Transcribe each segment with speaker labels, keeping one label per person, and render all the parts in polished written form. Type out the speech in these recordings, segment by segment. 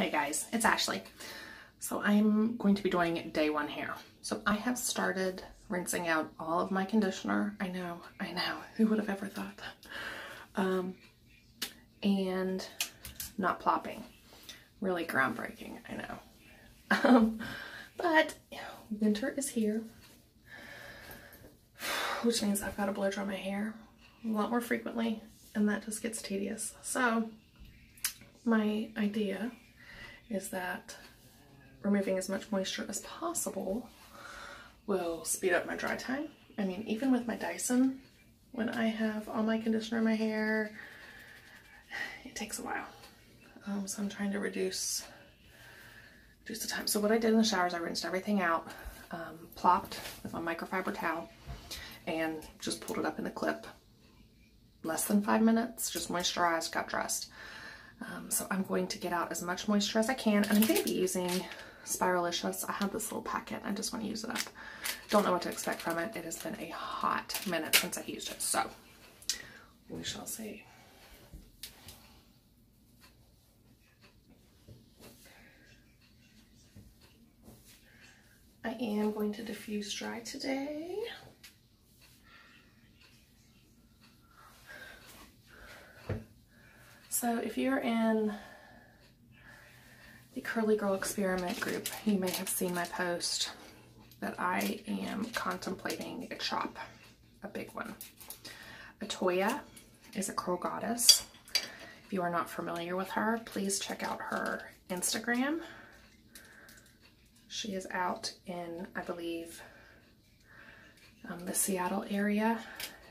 Speaker 1: Hey guys, it's Ashley. So I'm going to be doing day one hair. So I have started rinsing out all of my conditioner. I know, who would have ever thought that? And not plopping. Really groundbreaking, I know. But winter is here, which means I've got to blow dry my hair a lot more frequently, and that just gets tedious. So my idea is that removing as much moisture as possible will speed up my dry time. I mean, even with my Dyson, when I have all my conditioner in my hair, it takes a while. So I'm trying to reduce the time. So what I did in the shower is I rinsed everything out, plopped with my microfiber towel, and just pulled it up in the clip. Less than 5 minutes, just moisturized, got dressed. So I'm going to get out as much moisture as I can, and I'm going to be using Spiralicious. I have this little packet. I just want to use it up. Don't know what to expect from it. It has been a hot minute since I used it, so we shall see. I am going to diffuse dry today. So if you're in the Curly Girl Experiment group, you may have seen my post that I am contemplating a chop, a big one. Atota is a curl goddess. If you are not familiar with her, please check out her Instagram. She is out in, I believe, the Seattle area,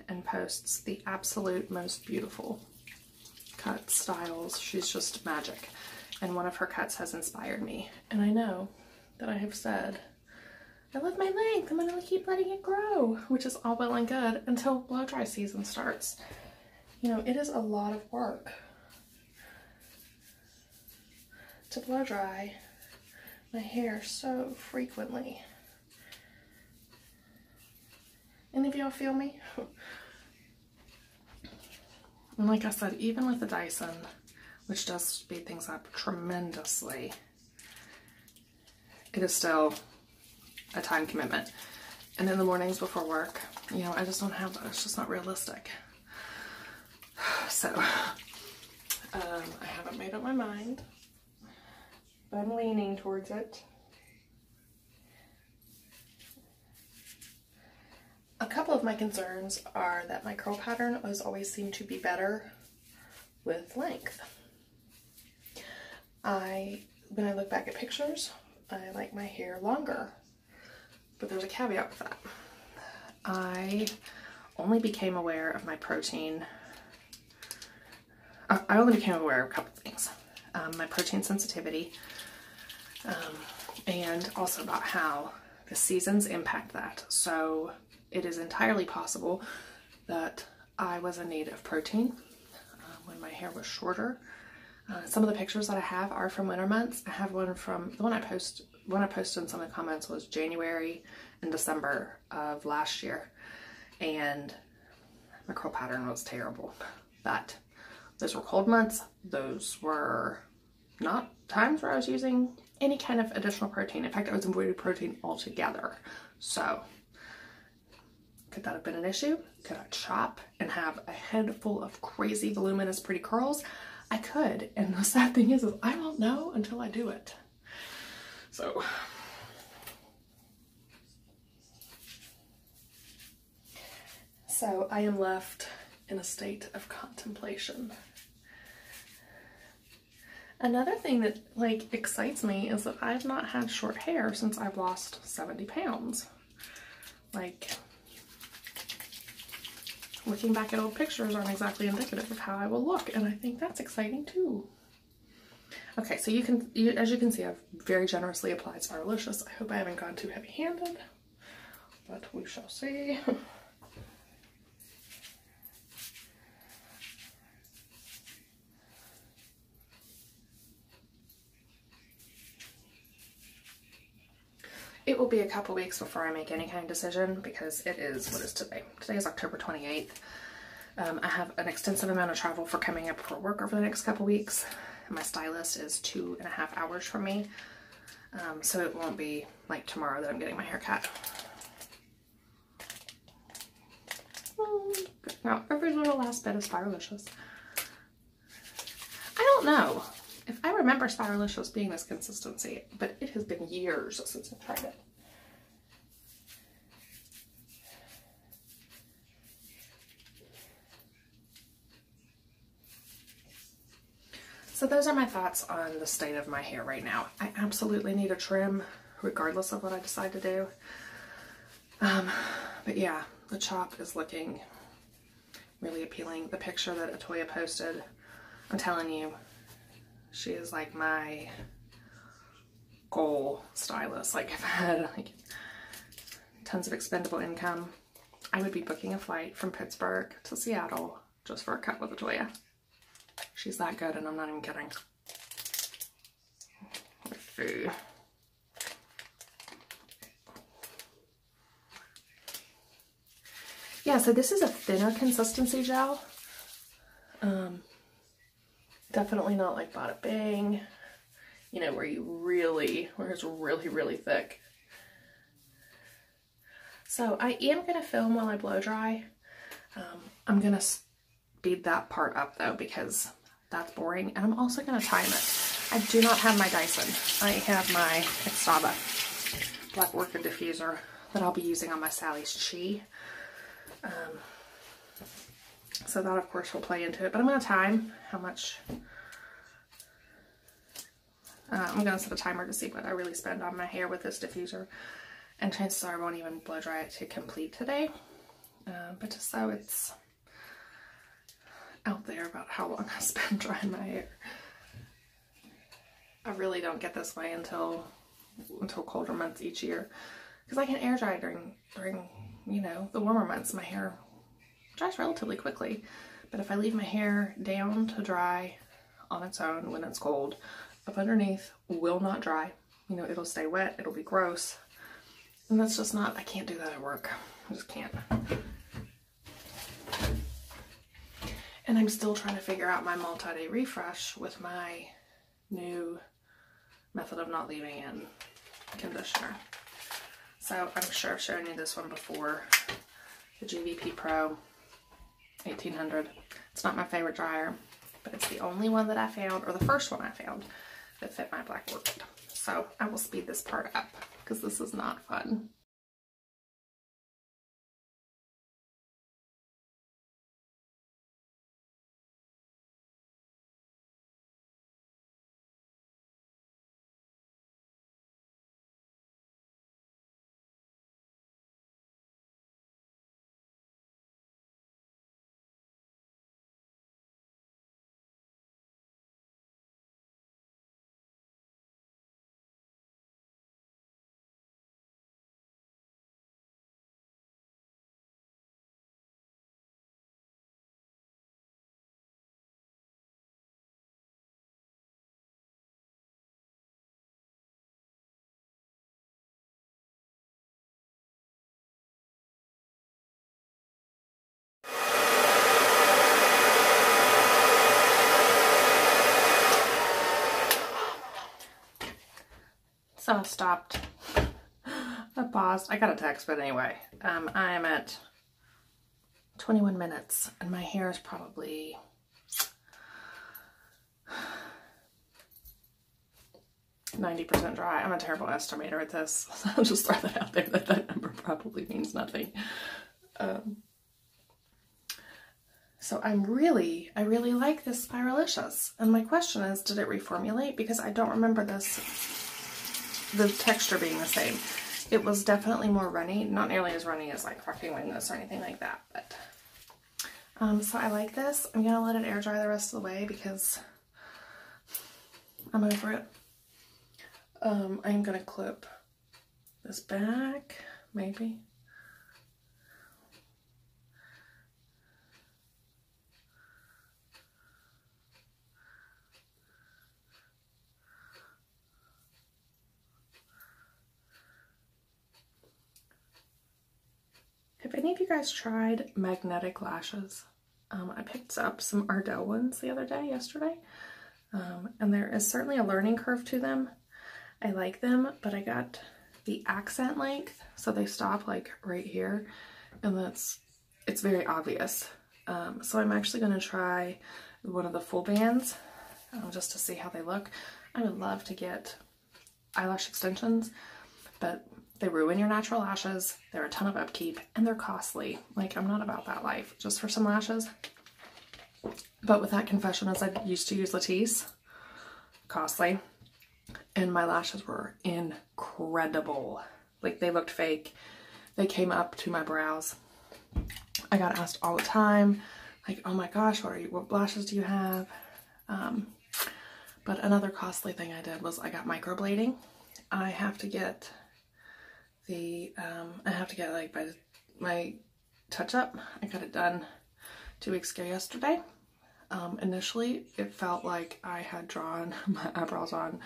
Speaker 1: and posts the absolute most beautiful cut styles. She's just magic, and one of her cuts has inspired me. And I know that I have said, I love my length, I'm gonna keep letting it grow, which is all well and good until blow dry season starts. You know, it is a lot of work to blow dry my hair so frequently. Any of y'all feel me? And like I said, even with the Dyson, which does speed things up tremendously, it is still a time commitment. And in the mornings before work, you know, I just don't have that. It's just not realistic. So, I haven't made up my mind, but I'm leaning towards it. A couple of my concerns are that my curl pattern has always seemed to be better with length. When I look back at pictures, I like my hair longer, but there's a caveat with that. I only became aware of my protein. I only became aware of a couple things. My protein sensitivity, and also about how the seasons impact that. So it is entirely possible that I was in need of protein when my hair was shorter. Some of the pictures that I have are from winter months. I have one from, the one I posted in some of the comments was January and December of last year, and my curl pattern was terrible. But those were cold months. Those were not times where I was using any kind of additional protein. In fact, I was avoiding protein altogether. So could that have been an issue? Could I chop and have a head full of crazy voluminous pretty curls? I could, and the sad thing is I won't know until I do it. So I am left in a state of contemplation. Another thing that excites me is that I've not had short hair since I've lost 70 pounds. Looking back at old pictures aren't exactly indicative of how I will look, and I think that's exciting too. Okay, so as you can see, I've very generously applied Spiralicious. I hope I haven't gone too heavy-handed, but we shall see. It will be a couple weeks before I make any kind of decision, because it is, what is today? Today is October 28th. I have an extensive amount of travel for coming up for work over the next couple weeks. and my stylist is 2.5 hours from me. So it won't be like tomorrow that I'm getting my hair cut. Now every little last bit of Spiralicious. I don't know if I remember Spiralicious being this consistency, but it has been years since I've tried it. So those are my thoughts on the state of my hair right now. I absolutely need a trim regardless of what I decide to do. But yeah, the chop is looking really appealing. The picture that Atota posted, I'm telling you, she is like my goal stylist. Like if I had like tons of expendable income, I would be booking a flight from Pittsburgh to Seattle just for a cut with Atota. She's that good, and I'm not even kidding. Let's see. Yeah, so this is a thinner consistency gel. Definitely not like Bada Bing, you know, where it's really, really thick. So I am going to film while I blow dry. I'm going to speed that part up though, because that's boring. And I'm also going to time it. I do not have my Dyson. I have my Atota Black Orchid diffuser that I'll be using on my Sally's Chi. So that of course will play into it, but I'm going to time how much. I'm going to set a timer to see what I really spend on my hair with this diffuser, and chances are I won't even blow dry it to complete today, but just so it's out there about how long I spend drying my hair. I really don't get this way until colder months each year, because I can air dry during you know, the warmer months. My hair dries relatively quickly, but if I leave my hair down to dry on its own when it's cold, up underneath will not dry. You know, it'll stay wet, it'll be gross, and that's just not, I can't do that at work. I just can't. And I'm still trying to figure out my multi-day refresh with my new method of not leaving in conditioner. So I'm sure I've shown you this one before, the GVP Pro 1800. It's not my favorite dryer, but it's the only one that I found, or the first one I found, that fit my Black Orchid. So I will speed this part up because this is not fun. So I stopped, I paused, I got a text, but anyway, I am at 21 minutes and my hair is probably 90% dry. I'm a terrible estimator at this, so I'll just throw that out there that number probably means nothing. So I really like this Spiralicious, and my question is, did it reformulate? Because I don't remember the texture being the same. It was definitely more runny, not nearly as runny as like Rocking Wingless or anything like that, but so I like this. I'm gonna let it air dry the rest of the way because I'm over it. I'm gonna clip this back, maybe. Have any of you guys tried magnetic lashes? I picked up some Ardell ones the other day, yesterday. And there is certainly a learning curve to them. I like them, but I got the accent length, so they stop like right here, and it's very obvious. So I'm actually going to try one of the full bands just to see how they look. I would love to get eyelash extensions, but they ruin your natural lashes. They're a ton of upkeep and they're costly. Like, I'm not about that life just for some lashes. But with that confession, as I used to use Latisse, costly, and my lashes were incredible. Like, they looked fake. They came up to my brows. I got asked all the time, like, oh my gosh, what lashes do you have? But another costly thing I did was I got microblading. I have to get like by my touch up. I got it done 2 weeks ago yesterday. Initially it felt like I had drawn my eyebrows on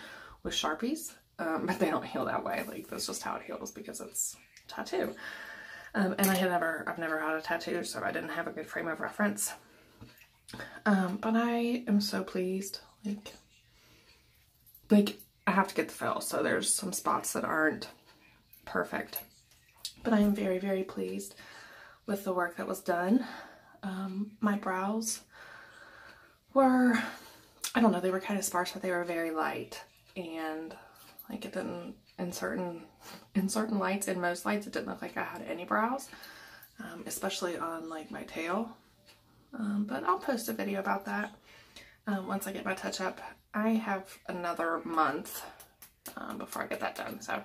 Speaker 1: with Sharpies, but they don't heal that way. Like, that's just how it heals because it's a tattoo. And I've never had a tattoo, so I didn't have a good frame of reference. But I am so pleased. Like I have to get the fill, so there's some spots that aren't perfect, but I am very, very pleased with the work that was done. My brows were, I don't know, they were kind of sparse, but they were very light, and like it didn't, in certain lights, in most lights, it didn't look like I had any brows, especially on like my tail. But I'll post a video about that once I get my touch up. I have another month before I get that done, so.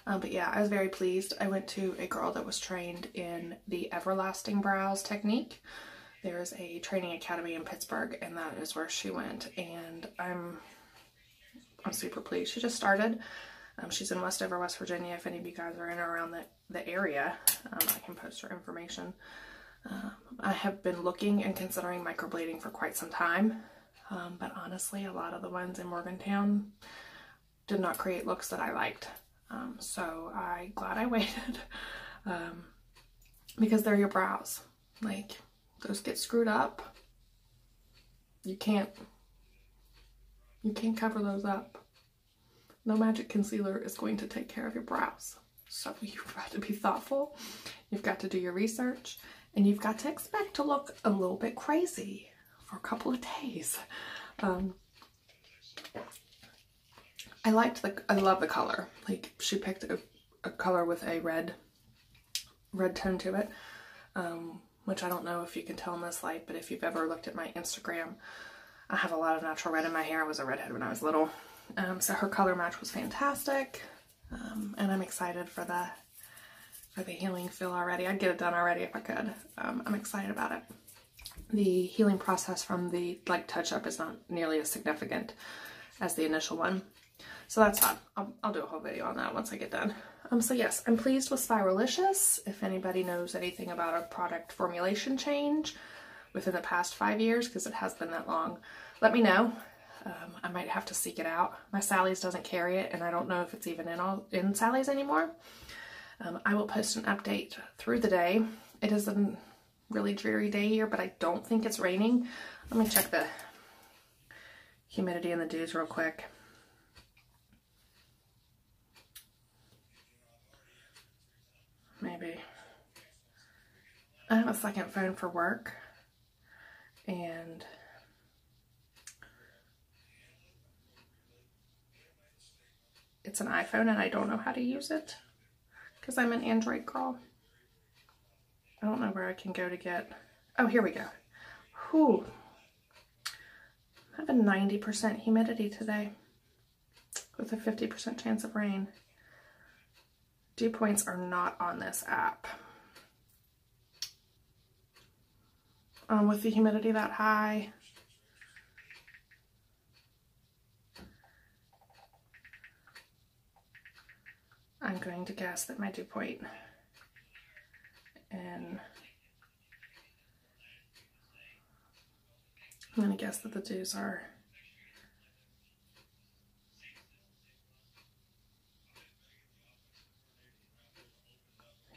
Speaker 1: But yeah, I was very pleased. I went to a girl that was trained in the everlasting brows technique. There's a training academy in Pittsburgh, and that is where she went, and I'm super pleased. She just started. She's in Westover, West Virginia. If any of you guys are in or around the area, I can post her information. I have been looking and considering microblading for quite some time, but honestly, a lot of the ones in Morgantown did not create looks that I liked. So I'm glad I waited, because they're your brows. Like, those get screwed up. You can't cover those up. No magic concealer is going to take care of your brows. So you've got to be thoughtful. You've got to do your research, and you've got to expect to look a little bit crazy for a couple of days. I love the color. Like, she picked a color with a red tone to it, which I don't know if you can tell in this light, but if you've ever looked at my Instagram, I have a lot of natural red in my hair. I was a redhead when I was little. So her color match was fantastic, and I'm excited for the healing feel already. I'd get it done already if I could. I'm excited about it. The healing process from the touch up is not nearly as significant as the initial one. So that's fun. I'll do a whole video on that once I get done. So yes, I'm pleased with Spiralicious. If anybody knows anything about a product formulation change within the past 5 years, because it has been that long, let me know. I might have to seek it out. My Sally's doesn't carry it, and I don't know if it's even in Sally's anymore. I will post an update through the day. It is a really dreary day here, but I don't think it's raining. Let me check the humidity in the dews real quick. Maybe. I have a second phone for work, and it's an iPhone, and I don't know how to use it because I'm an Android girl. I don't know where I can go to get, oh, here we go. Whew. I have a 90% humidity today with a 50% chance of rain. Dew points are not on this app. With the humidity that high, I'm going to guess that my dew point, and I'm going to guess that the dews are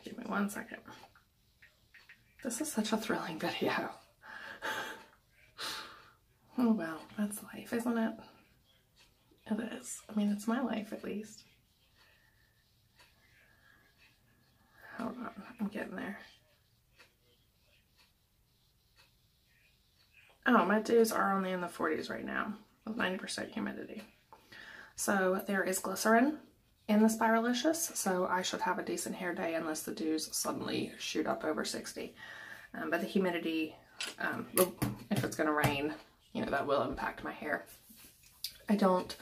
Speaker 1: give me 1 second. This is such a thrilling video. Oh well, that's life, isn't it? It is. I mean, it's my life at least. Hold on, I'm getting there. Oh, my dews are only in the 40s right now with 90% humidity. So there is glycerin in the Spiralicious, so I should have a decent hair day unless the dews suddenly shoot up over 60. But the humidity, if it's going to rain, you know, that will impact my hair. I don't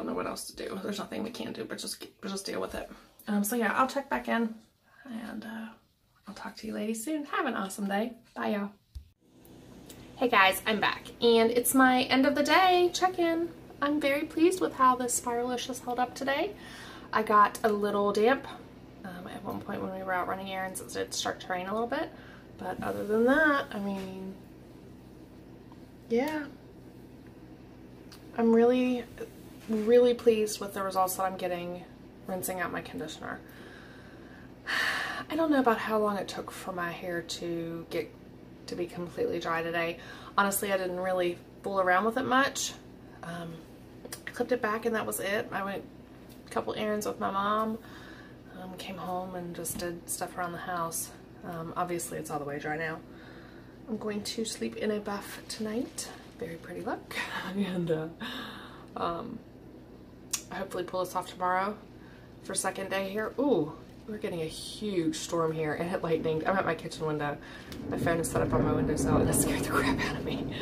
Speaker 1: know what else to do. There's nothing we can do but just deal with it. So yeah, I'll check back in and I'll talk to you ladies soon. Have an awesome day. Bye, y'all. Hey guys, I'm back and it's my end of the day check-in. I'm very pleased with how this Spiralicious held up today. I got a little damp at one point when we were out running errands. It did start to rain a little bit, but other than that, I mean, yeah. I'm really pleased with the results that I'm getting rinsing out my conditioner. I don't know about how long it took for my hair to get to be completely dry today. Honestly, I didn't really fool around with it much. I clipped it back and that was it. I went a couple errands with my mom, came home and just did stuff around the house. Obviously it's all the way dry now. I'm going to sleep in a buff tonight. Very pretty look. And hopefully pull this off tomorrow for second day here. Ooh, we're getting a huge storm here and it lightninged. I'm at my kitchen window. My phone is set up on my windowsill and it scared the crap out of me.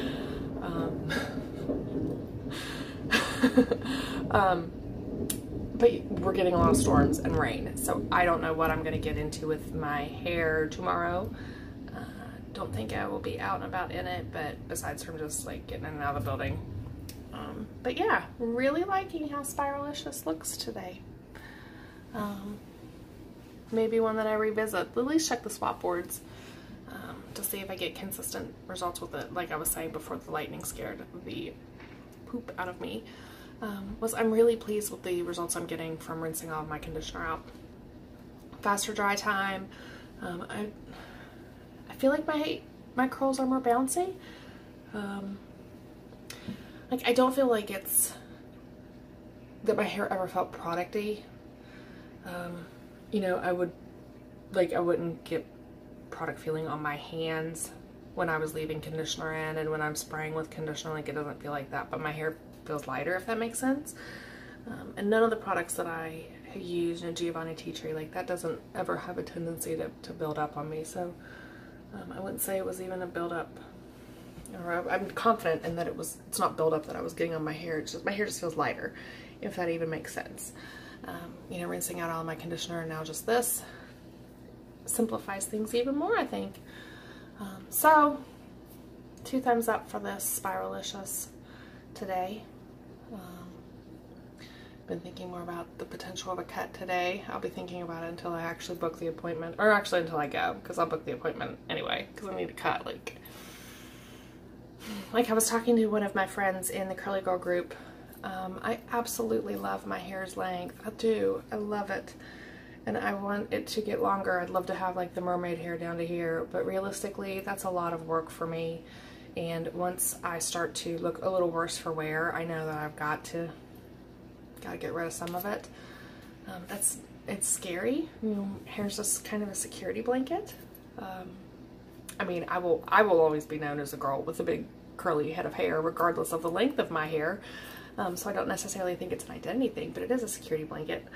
Speaker 1: But we're getting a lot of storms and rain, so I don't know what I'm going to get into with my hair tomorrow. Don't think I will be out and about in it, but besides from just like getting in and out of the building. But yeah, really liking how Spiralicious looks today. Maybe one that I revisit. At least check the swap boards to see if I get consistent results with it. Like I was saying before, the lightning scared the poop out of me. I'm really pleased with the results I'm getting from rinsing all of my conditioner out. Faster dry time. I feel like my curls are more bouncy. Like I don't feel like it's that my hair ever felt product-y. You know, I wouldn't get product feeling on my hands when I was leaving conditioner in, and when I'm spraying with conditioner, like it doesn't feel like that, but my hair feels lighter, if that makes sense. And none of the products that I use, Giovanni tea tree, like that doesn't ever have a tendency to build up on me. So I wouldn't say it was even a buildup, or I'm confident in that it's not buildup that I was getting on my hair. It's just my hair just feels lighter, if that even makes sense. You know, rinsing out all my conditioner and now just this simplifies things even more, I think. So 2 thumbs up for this Spiralicious today. Been thinking more about the potential of a cut today. I'll be thinking about it until I actually book the appointment, or actually until I go, because I'll book the appointment anyway, because I need a cut. Like I was talking to one of my friends in the Curly Girl group. I absolutely love my hair's length. I do. I love it. And I want it to get longer. I'd love to have like the mermaid hair down to here, but realistically that's a lot of work for me. And once I start to look a little worse for wear, I know that I've got to get rid of some of it. It's scary. You know, hair's just kind of a security blanket. I mean, I will always be known as a girl with a big curly head of hair, regardless of the length of my hair. So I don't necessarily think it's an identity thing, but it is a security blanket.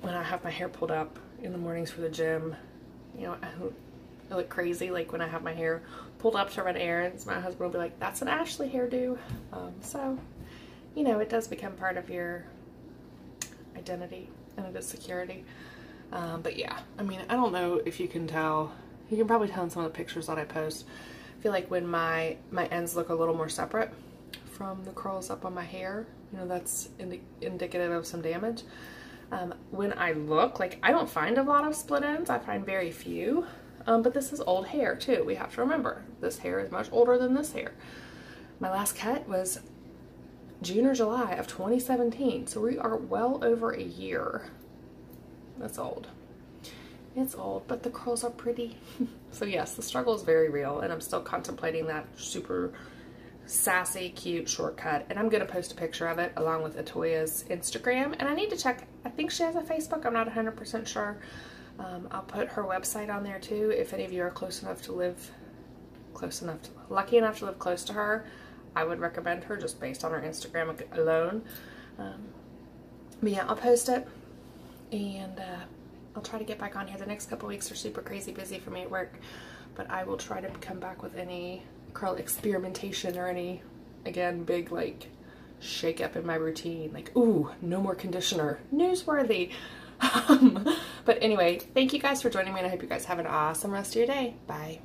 Speaker 1: When I have my hair pulled up in the mornings for the gym, you know, I look crazy. Like when I have my hair pulled up to run errands, my husband will be like, "That's an Ashley hairdo." So, you know, it does become part of your identity, and it is security. But yeah, I mean, I don't know if you can tell. You can probably tell in some of the pictures that I post. I feel like when my ends look a little more separate from the curls up on my hair, you know, that's indicative of some damage. When I look, like, I don't find a lot of split ends. I find very few. But this is old hair too. We have to remember this hair is much older than this hair. My last cut was June or July of 2017. So we are well over a year. That's old. It's old, but the curls are pretty. So yes, the struggle is very real, and I'm still contemplating that super sassy, cute shortcut. And I'm going to post a picture of it along with Atoya's Instagram. And I need to check, I think she has a Facebook. I'm not 100% sure. I'll put her website on there too. If any of you are lucky enough to live close to her, I would recommend her just based on her Instagram alone. But yeah, I'll post it, and I'll try to get back on here. The next couple weeks are super crazy busy for me at work, but I will try to come back with any curl experimentation or any, again, big like shake up in my routine. Like, ooh, no more conditioner. Newsworthy. But anyway, thank you guys for joining me, and I hope you guys have an awesome rest of your day. Bye.